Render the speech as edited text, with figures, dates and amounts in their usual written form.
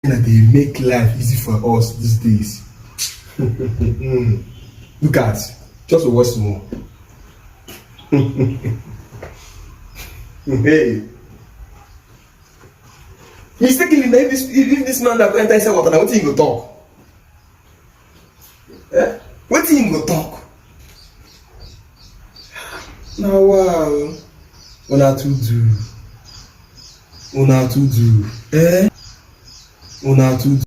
that they make life easy for us these days. Look at, just watch more. Hey, mistakenly, if this man that go enter inside water, now wetin he go talk? Wetin he go talk? Na wow, una too do, una too do, una too do.